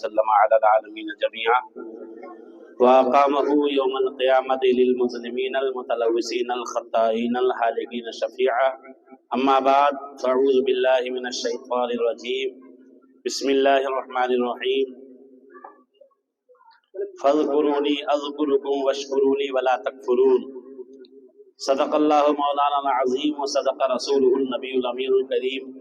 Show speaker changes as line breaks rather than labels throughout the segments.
وسلم على العالمين جميعا وأقامه يوم القيامة للمسلمين المتلوثين الخطائين الهالكين شفيعا أما بعد فأعوذ بالله من الشيطان الرجيم بسم الله الرحمن الرحيم فاذكروني أذكركم واشكروني ولا تكفرون صدق الله مولانا العظيم وصدق رسوله النبي الأمين الكريم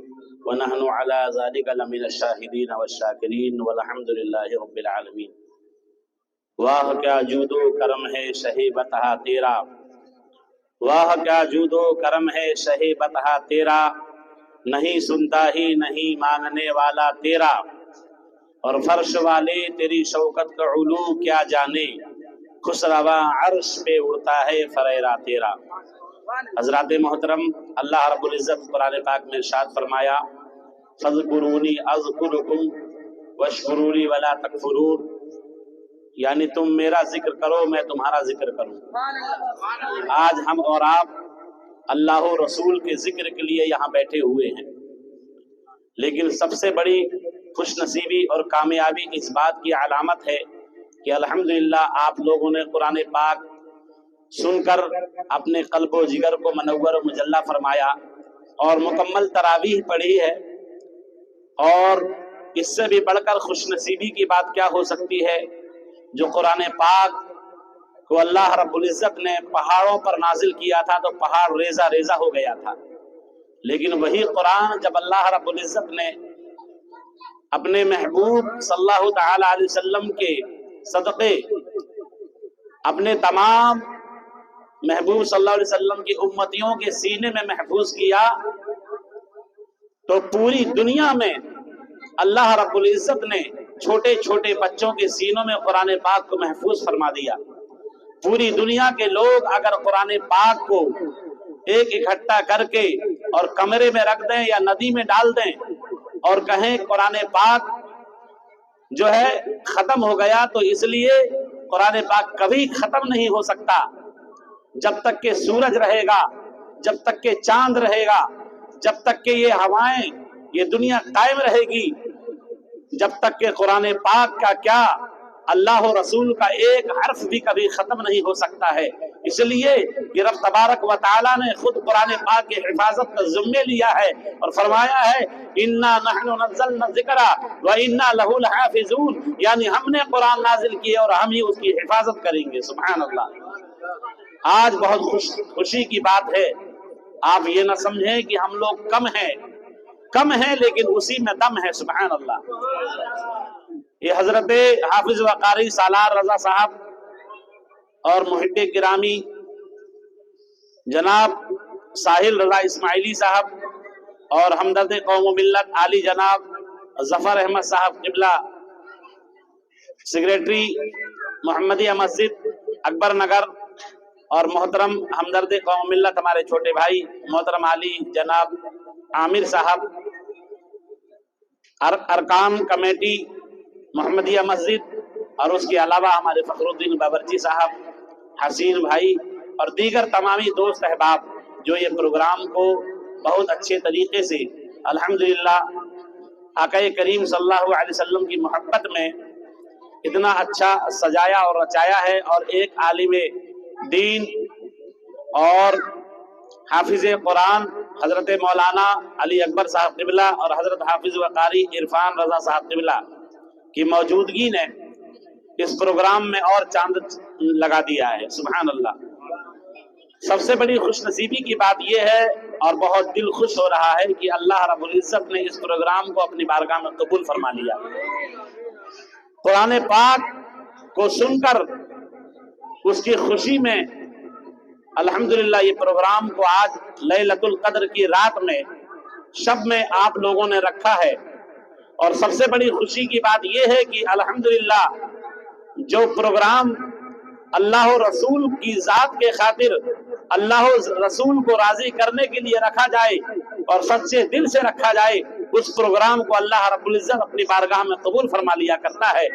ونحن على ذلك لمن الشاهدين والشاکرین والحمد للہ رب العالمین۔ واہ کیا جود و کرم ہے شہ بتہا تیرا، واہ کیا جود و کرم ہے شہ بتہا تیرا، نہیں سنتا ہی نہیں مانگنے والا تیرا، اور فرش والے تیری شوکت کا علو کیا جانے، خسروا عرش پہ اڑتا ہے فریرا تیرا۔ حضرات محترم، اللہ رب العزت قرآن پاک میں ارشاد فرمایا فَاذْكُرُونِي أَذْكُرُكُمْ وَاشْكُرُونِي وَلَا تَكْفُرُونَ، یعنی تم میرا ذکر کرو میں تمہارا ذکر کروں۔ آج ہم اور آپ اللہ و رسول کے ذکر کے لیے یہاں بیٹھے ہوئے ہیں، لیکن سب سے بڑی خوش نصیبی اور کامیابی اس بات کی علامت ہے کہ الحمدللہ آپ لوگوں نے قرآن پاک سن کر اپنے قلب و جگر کو منور و مجلہ فرمایا اور مکمل تراویح پڑھی ہے، اور اس سے بھی بڑھ کر خوش نصیبی کی بات کیا ہو سکتی ہے جو قرآن پاک کو اللہ رب العزت نے پہاڑوں پر نازل کیا تھا تو پہاڑ ریزہ ریزہ ہو گیا تھا، لیکن وہی قرآن جب اللہ رب العزت نے اپنے محبوب صلی اللہ تعالی علیہ وسلم کے صدقے اپنے تمام محبوب صلی اللہ علیہ وسلم کی امتیوں کے سینے میں محفوظ کیا تو پوری دنیا میں اللہ رب العزت نے چھوٹے چھوٹے بچوں کے سینوں میں قرآن پاک کو محفوظ فرما دیا۔ پوری دنیا کے لوگ اگر قرآن پاک کو ایک اکٹھا کر کے اور کمرے میں رکھ دیں یا ندی میں ڈال دیں اور کہیں قرآن پاک جو ہے ختم ہو گیا، تو اس لیے قرآن پاک کبھی ختم نہیں ہو سکتا جب تک کہ سورج رہے گا، جب تک کہ چاند رہے گا، جب تک کہ یہ ہوائیں، یہ دنیا قائم رہے گی، جب تک کہ قرآن پاک کا کیا اللہ و رسول کا ایک حرف بھی کبھی ختم نہیں ہو سکتا ہے۔ اس لیے یہ رب تبارک و تعالیٰ نے خود قرآن پاک کی حفاظت کا ذمہ لیا ہے اور فرمایا ہے اِنَّا نَحْنُ نَزَّلْنَا الذِّكْرَ وَإِنَّا لَهُ لَحَافِظُونَ، یعنی ہم نے قرآن نازل کیے اور ہم ہی اس کی حفاظت کریں گے۔ سبحان اللہ۔ آج بہت خوشی کی بات ہے، آپ یہ نہ سمجھیں کہ ہم لوگ کم ہیں لیکن اسی میں دم ہے۔ سبحان اللہ۔ یہ حضرت حافظ و قاری سالار رضا صاحب اور محب گرامی جناب ساحل رضا اسماعیلی صاحب اور ہمدرد قوم و ملت عالی جناب ظفر احمد صاحب قبلہ، سیکریٹری محمدیہ مسجد اکبر نگر، اور محترم ہمدرد قوم ملت ہمارے چھوٹے بھائی محترم علی جناب عامر صاحب، ارکان کمیٹی محمدیہ مسجد، اور اس کے علاوہ ہمارے فخر الدین باورچی صاحب، حسین بھائی اور دیگر تمامی دوست احباب جو یہ پروگرام کو بہت اچھے طریقے سے الحمدللہ آقا کریم صلی اللہ علیہ وسلم کی محبت میں اتنا اچھا سجایا اور رچایا ہے، اور ایک عالم دین اور حافظ قرآن حضرت مولانا علی اکبر صاحب قبلہ اور حضرت حافظ و قاری عرفان رضا صاحب قبلہ کی موجودگی نے اس پروگرام میں اور چاند لگا دیا ہے۔ سبحان اللہ۔ سب سے بڑی خوش نصیبی کی بات یہ ہے اور بہت دل خوش ہو رہا ہے کہ اللہ رب العزت نے اس پروگرام کو اپنی بارگاہ میں قبول فرما لیا۔ قرآن پاک کو سن کر اس کی خوشی میں الحمدللہ یہ پروگرام کو آج لیلۃ القدر کی رات میں شب میں آپ لوگوں نے رکھا ہے، اور سب سے بڑی خوشی کی بات یہ ہے کہ الحمدللہ جو پروگرام اللہ و رسول کی ذات کے خاطر اللہ و رسول کو راضی کرنے کے لیے رکھا جائے، और सच्चे दिल से रखा जाए, उस प्रोग्राम को अल्लाह रब्बुल इज्जत अपनी बारगाह में कबूल फरमा लिया करता है।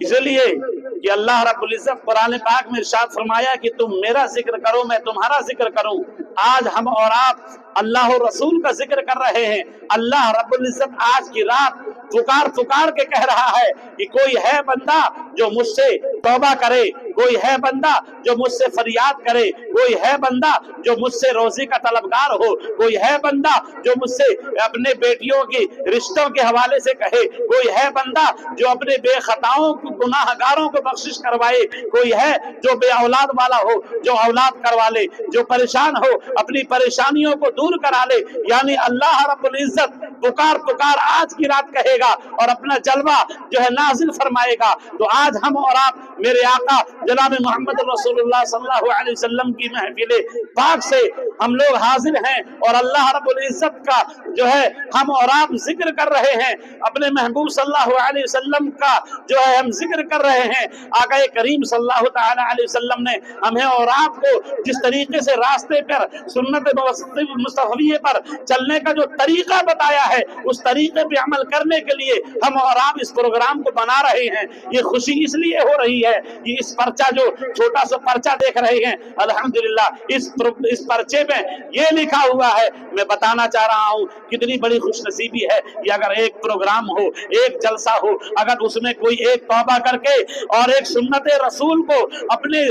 इसलिए कि अल्लाह रब्बुल इज्जत कुरान पाक में इरशाद फरमाया कि तुम मेरा जिक्र करो, मैं तुम्हारा जिक्र करूं। आज हम और आप अल्लाह और रसूल का जिक्र कर रहे हैं। अल्लाह रब्बुल इज्जत आज की रात पुकार पुकार के कह रहा है कि कोई है बंदा जो मुझसे तौबा करे, कोई है बंदा जो मुझसे फरियाद करे, कोई है बंदा जो मुझसे रोजी का तलबगार हो, कोई है बंदा जो मुझसे अपने बेटियों की रिश्तों के हवाले से कहे, कोई है बंदा जो अपने बेखताओं को गुनाहगारों को बख्शिश करवाए, कोई है जो बे औलाद वाला हो जो औलाद करवा ले, जो परेशान हो अपनी परेशानियों को दूर करा ले। यानी अल्लाह रब्बुल इज्जत पुकार पुकार आज की रात कहेगा और अपना जलवा जो है नाजिल फरमाएगा। तो आज हम और आप मेरे आका जनाब मोहम्मद रसूलुल्लाह सल्लल्लाहु अलैहि वसल्लम की महफिल पाक से हम लोग हाजिर हैं और अल्लाह रब्बुल इज्जत का जो है हम और आप जिक्र कर रहे हैं, अपने महबूब सल्लल्लाहु अलैहि वसल्लम का जो है हम जिक्र कर रहे हैं। आका करीम सल्लल्लाहु तआला अलैहि वसल्लम ने हमें और आपको जिस तरीके से रास्ते पर सुन्नत मुस्तफविये पर चलने का जो तरीका बताया है, उस तरीके पे अमल करने के लिए हम और आप इस प्रोग्राम को बना रहे हैं। ये खुशी इसलिए हो रही है कि इस पर्चा जो छोटा सा पर्चा देख रहे हैं, अल्हम्दुलिल्लाह इस पर्चे में ये लिखा हुआ है। मैं बताना चाह रहा हूँ कितनी बड़ी खुशनसीबी है कि अगर एक प्रोग्राम हो, एक जलसा हो, अगर उसमें कोई एक तौबा करके और एक सुन्नत रसूल को अपने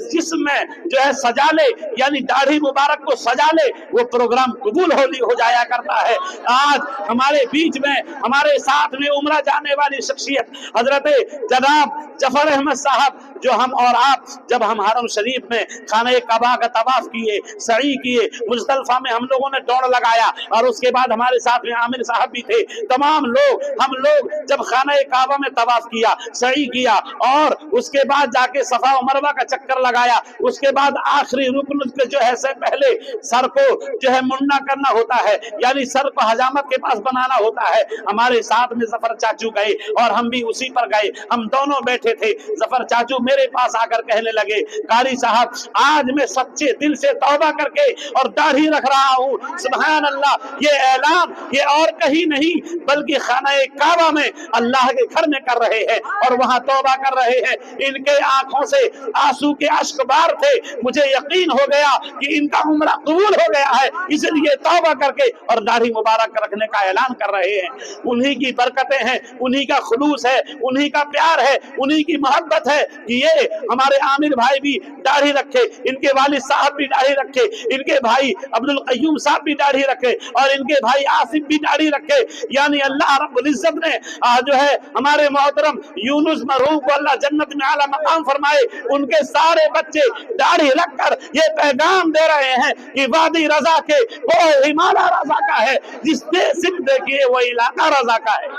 जिस्म में जो है सजा ले, यानी दाढ़ी मुबारक को सजा ले, वो प्रोग्राम कबूल हो जाया करता है। आज हमारे बीच में हमारे साथ में उम्रा जाने वाली शख्सियत हजरत जनाब जफर अहमद साहब, जो हम और आप जब हम हरम शरीफ में खाने काबा का तवाफ किए, सई किए, मुज़दलिफा में हम लोगों ने दौड़ लगाया और उसके बाद हमारे साथ में आमिर साहब भी थे, तमाम लोग हम लोग जब खाना काबा में तवाफ किया, सई किया और उसके बाद जाके सफा और मरवा का चक्कर लगाया, उसके बाद आखिरी रुकन जो है से पहले सर को जो है मुन्ना करना होता है, यानी सर को हजामत के पास बनाना होता है। हमारे साथ में जफर चाचू गए और हम भी उसी पर गए, हम दोनों बैठे थे। जफर चाचू मेरे पास आकर कहने लगे, कारी साहब आज मैं सच्चे दिल से तौबा करके और दाढ़ी रख रहा हूँ। सुभान अल्लाह, ये ऐलान ये और कहीं नहीं बल्कि खाना काबा में अल्लाह के घर में कर रहे हैं और वहां तौबा कर रहे हैं। इनके आंखों से आंसू के अश्कबार थे, मुझे यकीन हो गया कि इनका उम्रा कबूल हो गया है, इसलिए तौबा करके और दाढ़ी मुबारक रखने का ऐलान कर रहे हैं। उन्हीं की बरकतें हैं, उन्हीं का खुलूस है, उन्हीं का प्यार है, उन्हीं की मोहब्बत है कि ये हमारे आमिर भाई भी दाढ़ी रखे, इनके वालिद साहब भी दाढ़ी रखे, इनके भाई अब्दुल कय्यूम साहब भी दाढ़ी रखे और इनके भाई आसिफ भी दाढ़ी रखे। यानी अल्लाह रब्बुल इज्जत ने जो है हमारे मोहतरम यूनुस मरहूम को अल्लाह जन्नत में आला मकाम फरमाए, उनके सारे बच्चे दाढ़ी रखकर ये पैगाम दे रहे हैं कि वादी रजा के वो हिमालय रजा का है, जिसने सिर्फ देखिए वो इलाका रजा का है।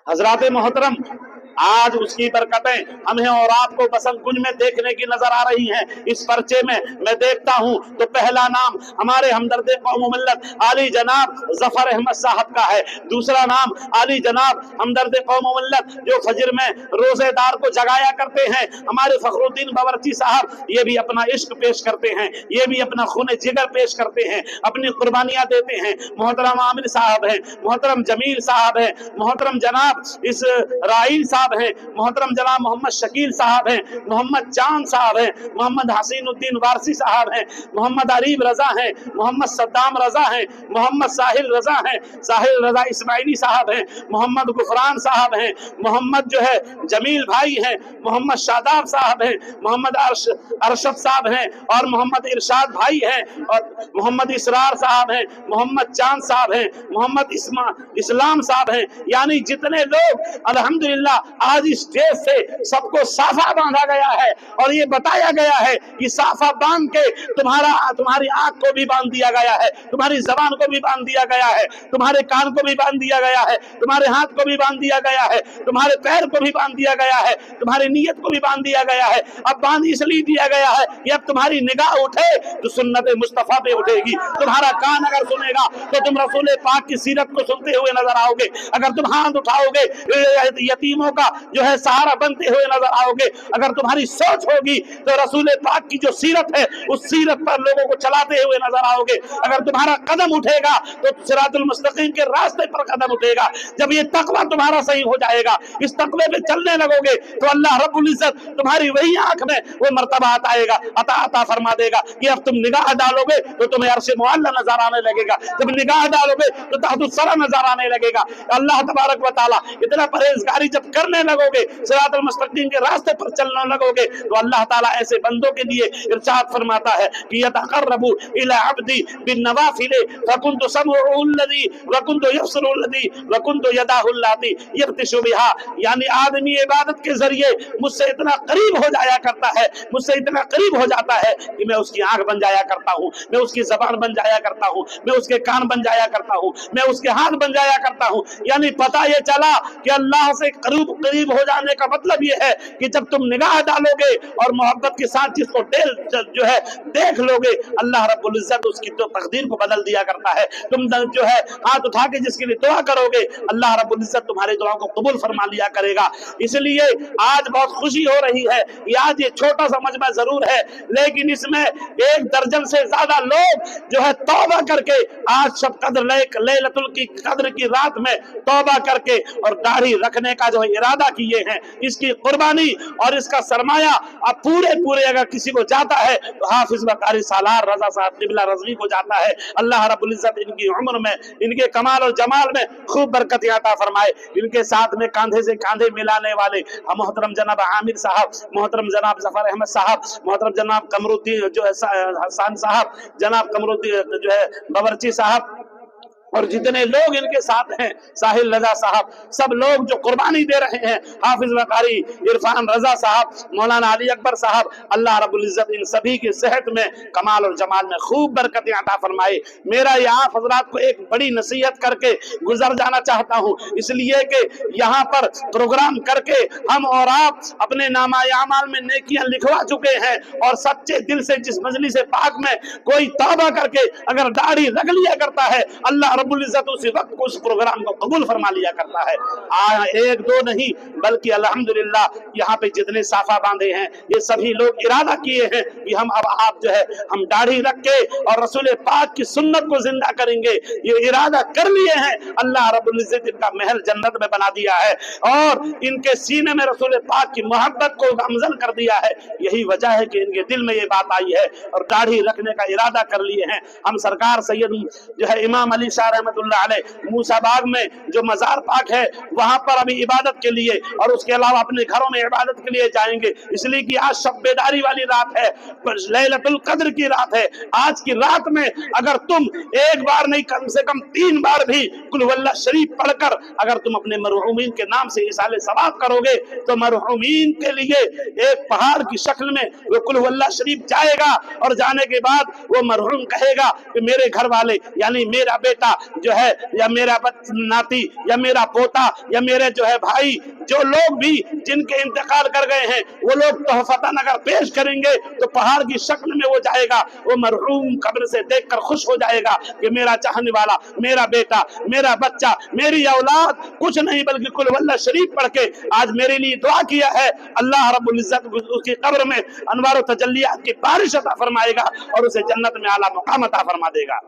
हजरात मोहतरम, आज उसकी बरकतें हमें और आपको बसंत कुंज में देखने की नजर आ रही हैं। इस पर्चे में मैं देखता हूं तो पहला नाम हमारे हमदर्द कौम मिल्लत आली जनाब जफर अहमद साहब का है, दूसरा नाम आली जनाब हमदर्द कौम मिल्लत जो फजर में रोजेदार को जगाया करते हैं, हमारे फखरुद्दीन बावर्ची साहब, ये भी अपना इश्क पेश करते हैं, ये भी अपना खून जिगर पेश करते हैं, अपनी कुर्बानियां देते हैं। मोहतरम आमिर साहब हैं, मोहतरम जमील साहब हैं, मोहतरम जनाब इस राइल साहब हैं, मोहतरम जनाब मोहम्मद शकील साहब हैं, मोहम्मद चांद साहब हैं, मोहम्मद हसीनुद्दीन वारसी साहब हैं, मोहम्मद अरीब रजा हैं, मोहम्मद सद्दाम रजा हैं, मोहम्मद साहिल रजा हैं, साहिल रजा इस्माइली साहब हैं, मोहम्मद गुफरान साहब हैं, मोहम्मद जो है जमील भाई हैं, मोहम्मद शादाब साहब हैं, मोहम्मद अरशद साहब हैं और मोहम्मद इरशाद भाई हैं और मोहम्मद इसरार साहब हैं, मोहम्मद चांद साहब हैं, मोहम्मद इस्लाम साहब हैं। यानी जितने लोग अल्हम्दुलिल्लाह आज इस स्टेज से सबको साफा बांधा गया है और ये बताया गया है कि साफा बांध के तुम्हारी आंख को भी बांध दिया गया है, तुम्हारी जबान को भी बांध दिया गया है, तुम्हारे कान को भी बांध दिया गया है, तुम्हारे हाथ को भी बांध दिया गया है, तुम्हारे पैर को भी बांध दिया गया है, तुम्हारी नीयत को भी बांध दिया गया है। अब बांध इसलिए दिया गया है कि अब तुम्हारी निगाह उठे तो सुन्नत मुस्तफा पे उठेगी, तुम्हारा कान अगर सुनेगा तो तुम रसूल पाक की सीरत को सुनते हुए नजर आओगे, अगर तुम हाथ उठाओगे यतीमों का जो है सहारा बनते हुए नजर आओगे। अगर तुम्हारी सोच होगी तो रसूल पाक की जो सीरत है उस सीरत पर लोगों को चलाते हुए नजर आओगे। अगर तुम्हारा कदम उठेगा तो सिरातुल मुस्तकीम के रास्ते पर कदम उठेगा। जब ये तकवा तुम्हारा सही हो जाएगा, इस तकवे पे चलने लगोगे तो अल्लाह रब्बुल इज्जत तुम्हारी वही आंख में वो मर्तबा अता फरमा देगा कि अब तुम निगाह डालोगे तो तुम्हें अर्श मुअल्ला नजर आने लगेगा, जब निगाह डालोगे तो तहतुस सरा नजर आने लगेगा। अल्लाह तबारक व तआला इतना परहेजगारी जब करने लगोगे, सिरातुल मुस्तकीम के रास्ते पर चलने लगोगे, तो अल्लाह ताला ऐसे बंदों के लिए इरशाद फरमाता है कि यतक़र्रबु इला अब्दी बिन नवाफिल फकुन्तु समउहु अल्लज़ी वकुन्तु यबसरुहु अल्लज़ी वकुन्तु यदाहु अल्लती यब्तिशु बिहा। यानी आदमी इबादत के जरिए मुझसे इतना करीब हो जाया करता है, मुझसे इतना करीब हो जाता है कि मैं उसकी आंख बन जाया करता हूँ, मैं उसकी जबान बन जाया करता हूँ, मैं उसके कान बन जाया करता हूँ, मैं उसके हाथ बन जाया करता हूँ। यानी पता ये चला कि अल्लाह से करीब हो जाने का मतलब ये है कि जब तुम निगाह डालोगे और मोहब्बत के साथ जिसको जो है देख लोगे, अल्लाह रब्बुल इज्जत उसकी तो तकदीर को बदल दिया करता है। तुम जो है हाथ उठा के जिसके लिए दुआ करोगे, अल्लाह रब्बुल इज्जत तुम्हारी दुआ को कबूल फरमा लिया करेगा। इसलिए आज बहुत खुशी हो रही है। आज ये छोटा सा मजमा जरूर है, लेकिन इसमें 1 दर्जन से ज्यादा लोग जो है तौबा करके आज शब कद्र लैलतुल कद्र की रात में तौबा करके और दाढ़ी रखने का जो इरादा किए हैं, इसकी कुर्बानी और इसका सरमाया अब पूरे अगर किसी को जाता है तो हाफिज कारी सालार रजा साहब किबला रज़वी को जाता है। अल्लाह रब्बुल इज्जत इनकी उम्र में, इनके कमाल और जमाल में खूब बरकत अता फरमाए। इनके साथ में कांधे से कांधे मिलाने वाले मोहतरम जनाब आमिर साहब, मोहतरम जनाब जफर अहमद साहब, मोहतरम जनाब कमरुद्दीन जो है हसन साहब, जनाब कमरुद्दीन जो है बावर्ची साहब, और जितने लोग इनके साथ हैं, साहिल रजा साहब, सब लोग जो कुर्बानी दे रहे हैं, हाफिज वकारी इरफान रजा साहब, मौलाना अली अकबर साहब, अल्लाह रब्बुल इज्जत इन सभी की सेहत में, कमाल और जमाल में खूब बरकतें अता फरमाए। मेरा यहाँ हजरात को एक बड़ी नसीहत करके गुजर जाना चाहता हूँ, इसलिए कि यहाँ पर प्रोग्राम करके हम और आप अपने नामा अमाल में नेकियां लिखवा चुके हैं, और सच्चे दिल से जिस मजलिस पाक में कोई तौबा करके अगर दाढ़ी रख लिया करता है, अल्लाह रब्बुल इज्जत उसी वक्त उस प्रोग्राम को कबूल फरमा लिया करता है। 1-2 नहीं बल्कि अल्हम्दुलिल्लाह यहाँ पे जितने साफा बांधे हैं, ये सभी लोग इरादा किए हैं कि हम अब आप जो है हम दाढ़ी रख के और रसूल पाक की सुन्नत को जिंदा करेंगे। ये इरादा कर लिए हैं, अल्लाह रब्बुल इज्जत इनका महल जन्नत में बना दिया है और इनके सीने में रसूल पाक की मोहब्बत को गमजन कर दिया है। यही वजह है कि इनके दिल में ये बात आई है और दाढ़ी रखने का इरादा कर लिए हैं। हम सरकार सैयद जो है इमाम अली शाह रहमतुल्लाह अलैह मूसाबाग में जो मजार पाक है, वहां पर अभी इबादत के लिए और उसके अलावा अपने घरों में इबादत के लिए जाएंगे, इसलिए कि आज शब बेदारी वाली रात है, लैलतुल कद्र की रात है। आज की रात में अगर तुम एक बार नहीं कम से कम 3 बार भी कुल हुवल्लाह शरीफ पढ़कर अगर तुम अपने मरहूमीन के नाम से इसाले सवाब करोगे, तो मरहूमीन के लिए एक पहाड़ की शक्ल में वो कुल हुवल्लाह शरीफ जाएगा और जाने के बाद वो मरहूम कहेगा कि मेरे घर वाले यानी मेरा बेटा जो है या मेरा नाती या मेरा पोता या मेरे जो है भाई, जो लोग भी जिनके इंतकाल कर गए हैं, वो लोग तोहफतन अगर पेश करेंगे तो पहाड़ की शक्ल में वो जाएगा। वो मरहूम कब्र से देखकर खुश हो जाएगा कि मेरा चाहने वाला, मेरा बेटा, मेरा बच्चा, मेरी औलाद कुछ नहीं बल्कि कुल हुवल्लाह शरीफ पढ़ के आज मेरे लिए दुआ किया है। अल्लाह रब्बुल इज्जत उसकी कब्र में अनवार और तजल्लियात की बारिश अता फरमाएगा और उसे जन्नत में आला मुकाम अता फरमा देगा।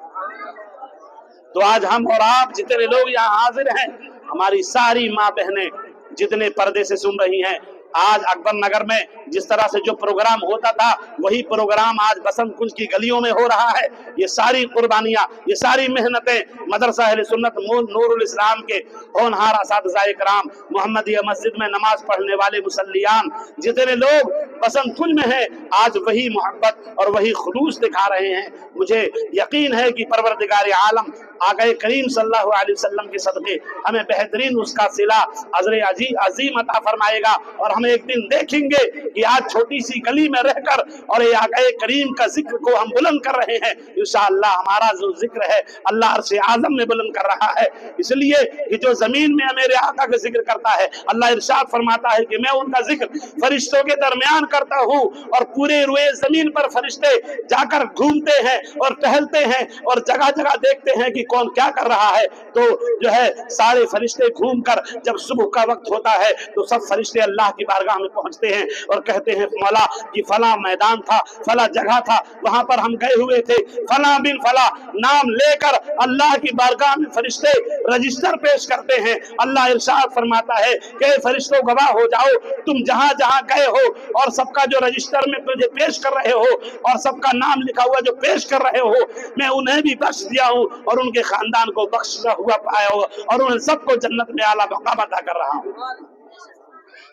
तो आज हम और आप जितने लोग यहाँ हाजिर हैं, हमारी सारी माँ बहनें जितने पर्दे से सुन रही हैं, आज अकबर नगर में जिस तरह से जो प्रोग्राम होता था वही प्रोग्राम आज बसंत कुंज की गलियों में हो रहा है। ये सारी कुर्बानियां, ये सारी मेहनतें मदरसा अहले सुन्नत नूरुल इस्लाम के होनहार असातिज़ाए किराम, मोहम्मदिया मस्जिद में नमाज पढ़ने वाले मुसल्लियान जितने लोग बसंत कुंज में हैं, आज वही मोहब्बत और वही खुलूस दिखा रहे हैं। मुझे यकीन है कि परवरदिगार आलम आगे करीम सल्लल्लाहु अलैहि वसल्लम के सदके हमें बेहतरीन उसका सिला अजर अजीम अता फरमाएगा और हम एक दिन देखेंगे कि आज छोटी सी गली में रहकर और ये आक़ा करीम का जिक्र को हम बुलंद कर रहे हैं। इंशाअल्लाह हमारा जो जिक्र है अल्लाह अर्श आज़म में बुलंद कर रहा है। इसलिए कि जो जमीन में मेरे आका का जिक्र करता है, अल्लाह इरशाद फरमाता है कि मैं उनका जिक्र फरिश्तों के दरमियान करता हूँ और पूरे रुए जमीन पर फरिश्ते जाकर घूमते हैं और टहलते हैं और जगह जगह देखते हैं कि कौन क्या कर रहा है। तो जो है सारे फरिश्ते घूमकर जब सुबह का वक्त होता है तो सब फरिश्ते अल्लाह की बारगाह में पहुंचते हैं और कहते हैं मौला कि फला मैदान था, फला जगह था, वहां पर हम गए हुए थे, फला बिन फला नाम लेकर अल्लाह की बारगाह में फरिश्ते रजिस्टर पेश करते हैं। अल्लाह इरशाद फरमाता है कि फरिश्तों गवाह हो जाओ, तुम जहां जहां गए हो और सबका जो रजिस्टर में तुझे पेश कर रहे हो और सबका नाम लिखा हुआ जो पेश कर रहे हो, मैं उन्हें भी बख्श दिया हूं और उनके खानदान को बख्शा हुआ पाया हो और उन सबको जन्नत में आला मकाम अता कर रहा हूं।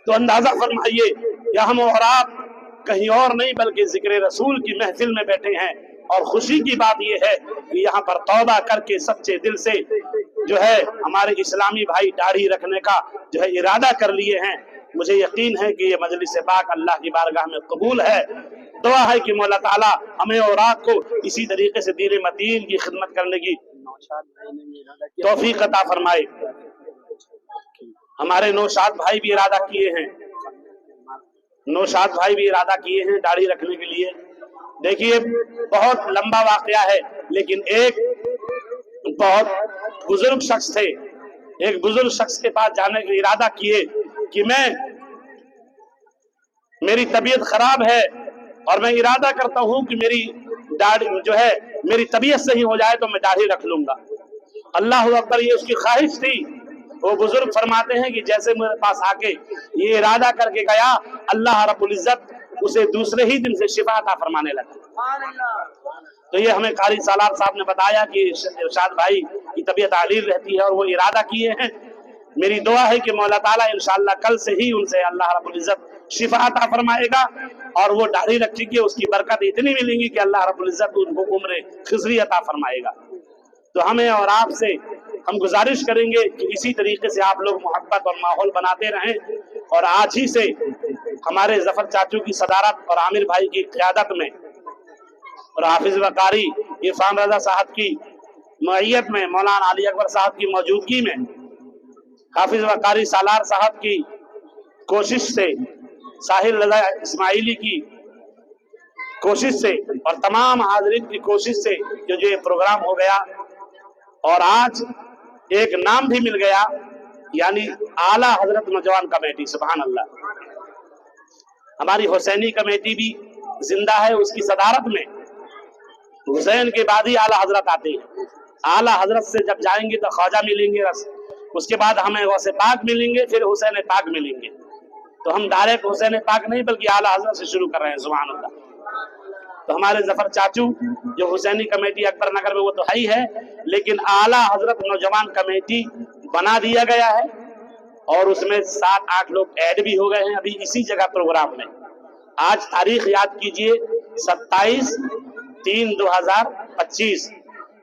तो अंदाजा फरमाइए कि हम और आप कहीं और नहीं बल्कि जिक्र रसूल की महफिल में बैठे हैं। और खुशी की बात यह है कि यहाँ पर तौबा करके सच्चे दिल से जो है हमारे इस्लामी भाई दाढ़ी रखने का जो है इरादा कर लिए हैं। मुझे यकीन है कि ये मजलिस पाक अल्लाह की बारगाह में कबूल है। दुआ है कि मौला ताला हमें और आपको इसी तरीके से दीन मतीन की खिदमत करने की तौफीक अता फरमाए। हमारे नौशाद भाई भी इरादा किए हैं, नौशाद भाई भी इरादा किए हैं दाढ़ी रखने के लिए। देखिए बहुत लंबा वाकया है, लेकिन एक बहुत बुजुर्ग शख्स थे, एक बुजुर्ग शख्स के पास जाने का इरादा किए कि मेरी तबीयत खराब है और मैं इरादा करता हूं कि मेरी दाढ़ी जो है मेरी तबीयत सही हो जाए तो मैं दाढ़ी रख लूंगा। अल्लाह अकबर, ये उसकी ख्वाहिश थी। वो बुजुर्ग फरमाते हैं कि जैसे मेरे पास आके ये इरादा करके गया, अल्लाह रब्बुल इज्जत उसे दूसरे ही दिन से शिफा अता फरमाने लगा। तो ये हमें कारी सालार साहब ने बताया कि इरशाद भाई की तबीयत आलील रहती है और वो इरादा किए हैं। मेरी दुआ है कि मौला ताला इंशाअल्लाह कल से ही उनसे अल्लाह रब्बुल इज्जत शिफा अता फरमाएगा और वो दाढ़ी रखेंगे, उसकी बरकत इतनी मिलेगी कि अल्लाह रब्बुल इज्जत उनको उम्र खिज़री अता फरमाएगा। तो हमें और आपसे हम गुजारिश करेंगे कि इसी तरीके से आप लोग मोहब्बत और माहौल बनाते रहें और आज ही से हमारे जफर चाचू की सदारत और आमिर भाई की क़यादत में और हाफिज वकारी इरफान रजा साहब की मईयत में, मौलाना अली अकबर साहब की मौजूदगी में, हाफिज वकारी सालार साहब की कोशिश से, साहिल रजा इस्माइली की कोशिश से और तमाम हाज़रीन की कोशिश से जो ये प्रोग्राम हो गया और आज एक नाम भी मिल गया, यानी आला हजरत नौजवान कमेटी। सुभान अल्लाह, हमारी हुसैनी कमेटी भी जिंदा है, उसकी सदारत में हुसैन के बाद ही आला हजरत आते हैं। आला हजरत से जब जाएंगे तो ख्वाजा मिलेंगे, उसके बाद हमें गौसे पाक मिलेंगे, फिर हुसैन पाक मिलेंगे। तो हम डायरेक्ट हुसैन पाक नहीं बल्कि आला हजरत से शुरू कर रहे हैं। सुभान अल्लाह। तो हमारे जफर चाचू जो हुसैनी कमेटी अकबर नगर में वो तो है ही है, लेकिन आला हजरत नौजवान कमेटी बना दिया गया है और उसमें 7-8 लोग ऐड भी हो गए हैं अभी इसी जगह प्रोग्राम में। आज तारीख याद कीजिए 27/3/2025,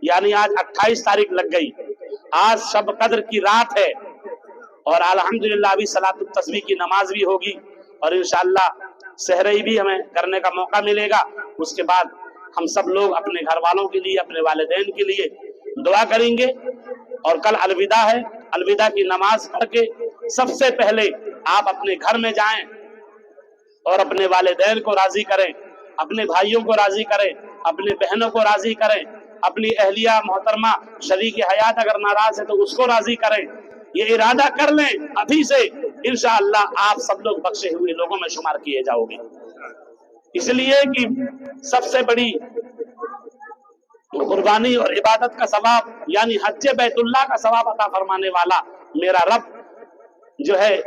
यानी आज 28 तारीख लग गई। आज शब कद्र की रात है और अल्हम्दुलिल्लाह अभी सलातुत तस्बीह की नमाज भी होगी और इंशाअल्लाह सहरई भी हमें करने का मौका मिलेगा। उसके बाद हम सब लोग अपने घर वालों के लिए, अपने वालिदैन के लिए दुआ करेंगे और कल अलविदा है। अलविदा की नमाज पढ़ के सबसे पहले आप अपने घर में जाएं और अपने वालिदैन को राजी करें, अपने भाइयों को राजी करें, अपने बहनों को राजी करें, अपनी अहलिया मोहतरमा शरीक हयात अगर नाराज है तो उसको राजी करें। ये इरादा कर लें अभी से, इंशाअल्लाह आप सब लोग बख्शे हुए लोगों में शुमार किए जाओगे। इसलिए कि सबसे बड़ी कुर्बानी और इबादत का सवाब यानी हज बैतुल्लाह का सवाब अता फरमाने वाला मेरा रब जो है,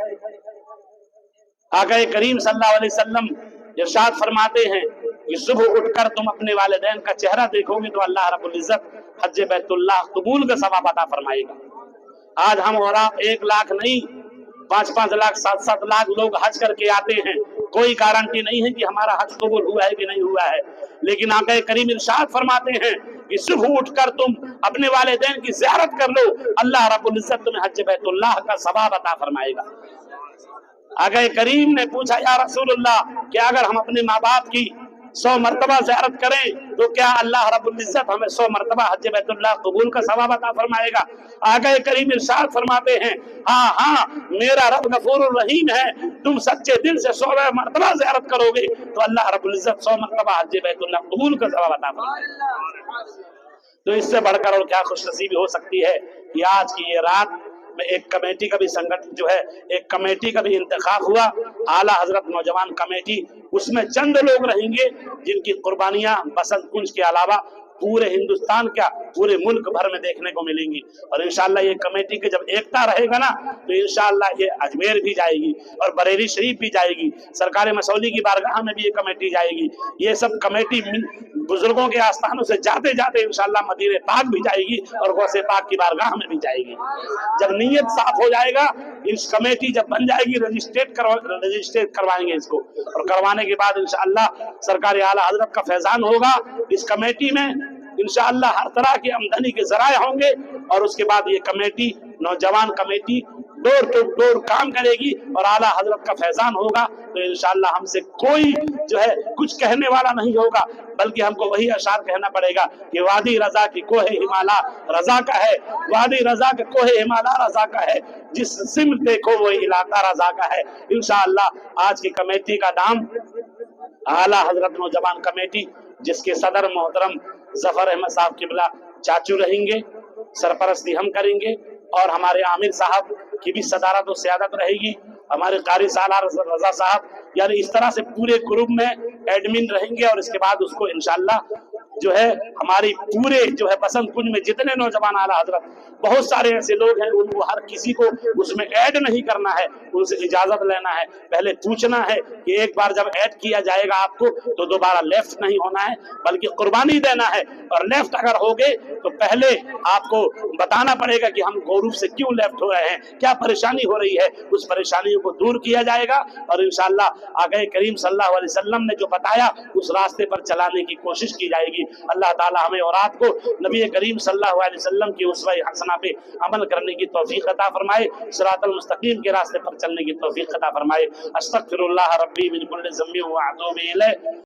आका करीम सल्लल्लाहु अलैहि वसल्लम इरशाद फरमाते हैं कि सुबह उठकर तुम अपने वालिदैन का चेहरा देखोगे तो अल्लाह रब्बुल इज्जत हज बैतुल्लाह कबूल का सवाब अता फरमाएगा। आज हम और आप 1 लाख नहीं 5-5 लाख 7-7 लाख लोग हज करके आते हैं, कोई गारंटी नहीं है कि हमारा हज कबूल हुआ है कि नहीं हुआ है। लेकिन आका करीम इरशाद फरमाते हैं कि सुबह उठकर तुम अपने वालिदैन की ज़ियारत कर लो, अल्लाह रब्बुल इज्जत तुम्हें हज बैतुल्लाह का सवाब अता फरमाएगा। आगे करीम ने पूछा या रसूलुल्लाह कि अगर हम अपने माँ बाप की 100 मरतबा ज़ियारत करें तो क्या अल्लाह रब्बुल इज्जत हमें 100 मरतबा हज बैतुल्लाह कबूल का सवाब अता फरमाएगा? आगे करीम इरशाद फरमाते हैं हाँ हाँ मेरा रब गफूरुर रहीम है, तुम सच्चे दिल से 100 मरतबा ज़ियारत करोगे तो अल्लाह रब्बुल इज्जत 100 मरतबा हज बैतुल्लाह कबूल का सवाब अता फरमाएगा। तो इससे बढ़कर और क्या खुशनसीबी हो सकती है कि आज की ये रात में एक कमेटी का भी संगठन जो है, एक कमेटी का भी इंतखाब हुआ, आला हजरत नौजवान कमेटी। उसमें चंद लोग रहेंगे जिनकी कुर्बानियां बसंत कुंज के अलावा पूरे हिंदुस्तान क्या पूरे मुल्क भर में देखने को मिलेंगी। और इंशाअल्लाह ये कमेटी के जब एकता रहेगा ना तो इंशाअल्लाह ये अजमेर भी जाएगी और बरेली शरीफ भी जाएगी, सरकार मसौली की बारगाह में भी ये कमेटी जाएगी। ये सब कमेटी बुजुर्गों के आस्थानों से जाते जाते इंशाअल्लाह मदीने पाक भी जाएगी और गौसे पाक की बारगाह में भी जाएगी। जब नीयत साफ हो जाएगा, इस कमेटी जब बन जाएगी, रजिस्ट्रेट करवाएंगे इसको, और करवाने के बाद इंशाअल्लाह सरकार आला हजरत का फैजान होगा। इस कमेटी में इंशाअल्लाह हर तरह की आमदनी के जराए होंगे और उसके बाद ये कमेटी, नौजवान कमेटी डोर टू डोर काम करेगी और आला हजरत का फैजान होगा। तो इंशाअल्लाह हमसे कोई जो है कुछ कहने वाला नहीं होगा, बल्कि हमको वही अशार कहना पड़ेगा कि वादी रजा की कोहे हिमाला रजा का है, वादी रजा के कोहे हिमाला रजा का है, जिस सिम देखो वो इलाका रजा का है। इंशाअल्लाह आज की कमेटी का नाम आला हजरत नौजवान कमेटी, जिसके सदर मोहतरम जफर अहमद साहब किबला चाचू रहेंगे, सरपरस्ती हम करेंगे और हमारे आमिर साहब की भी सदारत और सियादत रहेगी, हमारे कारी सालार रजा साहब, यानी इस तरह से पूरे ग्रुप में एडमिन रहेंगे। और इसके बाद उसको इंशाअल्लाह जो है हमारी पूरे जो है बसंत कुंज में जितने नौजवान आला हजरत, बहुत सारे ऐसे लोग हैं, उनको हर किसी को उसमें ऐड नहीं करना है, उनसे इजाजत लेना है, पहले पूछना है कि एक बार जब ऐड किया जाएगा आपको तो दोबारा लेफ्ट नहीं होना है, बल्कि कुर्बानी देना है। और लेफ्ट अगर हो गए तो पहले आपको बताना पड़ेगा कि हम गौरूफ से क्यों लेफ्ट हो रहे हैं, क्या परेशानी हो रही है, उस परेशानियों को दूर किया जाएगा और इंशाअल्लाह आगे करीम सल्लल्लाहु अलैहि वसल्लम ने जो बताया उस रास्ते पर चलाने की कोशिश की जाएगी। अल्लाह ताला हमें और आपको नबी करीम सल्लल्लाहु अलैहि वसल्लम की उसवा हसना पे अमल करने की तौफीक अता फरमाए, सिरातल मुस्तकीम के रास्ते पर चलने की तौफीक अता फरमाए। अस्तगफिरुल्लाह रब्बी मिन कुल्लि ज़म्बि व अतूबु इलैह।